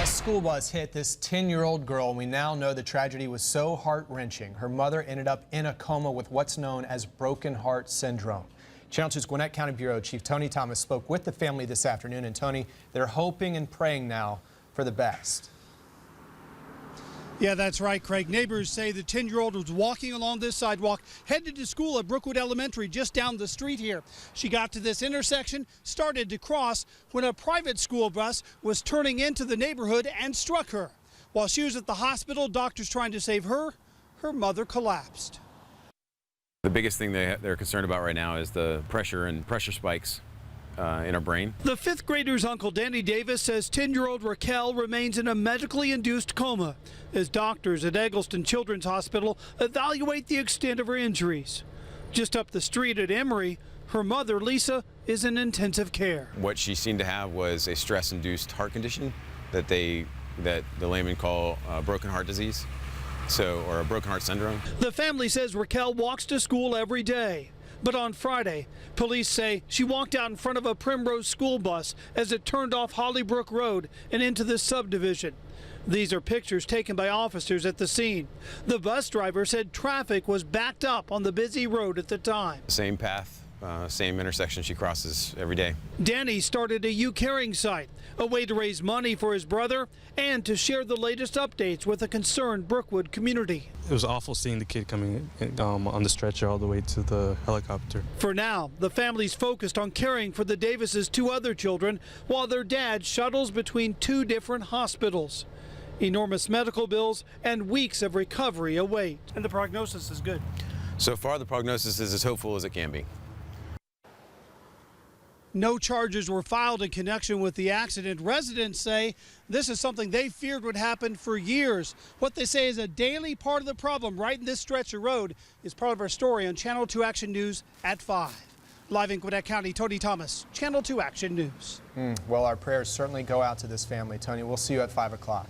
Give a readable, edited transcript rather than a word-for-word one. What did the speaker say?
A school bus hit this 10-year-old girl, and we now know the tragedy was so heart-wrenching. Her mother ended up in a coma with what's known as broken heart syndrome. Channel 2's Gwinnett County Bureau Chief Tony Thomas spoke with the family this afternoon, and Tony, they're hoping and praying now for the best. Yeah, that's right, Craig. Neighbors say the 10-year-old was walking along this sidewalk, headed to school at Brookwood Elementary just down the street here. She got to this intersection, started to cross when a private school bus was turning into the neighborhood and struck her. While she was at the hospital, doctors trying to save her, her mother collapsed. The biggest thing they're concerned about right now is the pressure and pressure spikes in her brain. The fifth grader's uncle, Danny Davis, says 10-year-old Raquel remains in a medically induced coma as doctors at Eggleston Children's Hospital evaluate the extent of her injuries. Just up the street at Emory, her mother, Lisa, is in intensive care. What she seemed to have was a stress-induced heart condition that the laymen call broken heart disease, or a broken heart syndrome. The family says Raquel walks to school every day. But on Friday, police say she walked out in front of a Primrose school bus as it turned off Hollybrook Road and into the subdivision. These are pictures taken by officers at the scene. The bus driver said traffic was backed up on the busy road at the time. Same path, same intersection she crosses every day. Danny started a U-Caring site, a way to raise money for his brother and to share the latest updates with a concerned Brookwood community. It was awful seeing the kid coming on the stretcher all the way to the helicopter. For now, the family's focused on caring for the Davises' two other children while their dad shuttles between two different hospitals. Enormous medical bills and weeks of recovery await. And the prognosis is good. So far, the prognosis is as hopeful as it can be. No charges were filed in connection with the accident. Residents say this is something they feared would happen for years. What they say is a daily part of the problem right in this stretch of road is part of our story on Channel 2 Action News at 5. Live in Gwinnett County, Tony Thomas, Channel 2 Action News. Well, our prayers certainly go out to this family. Tony, we'll see you at 5 o'clock.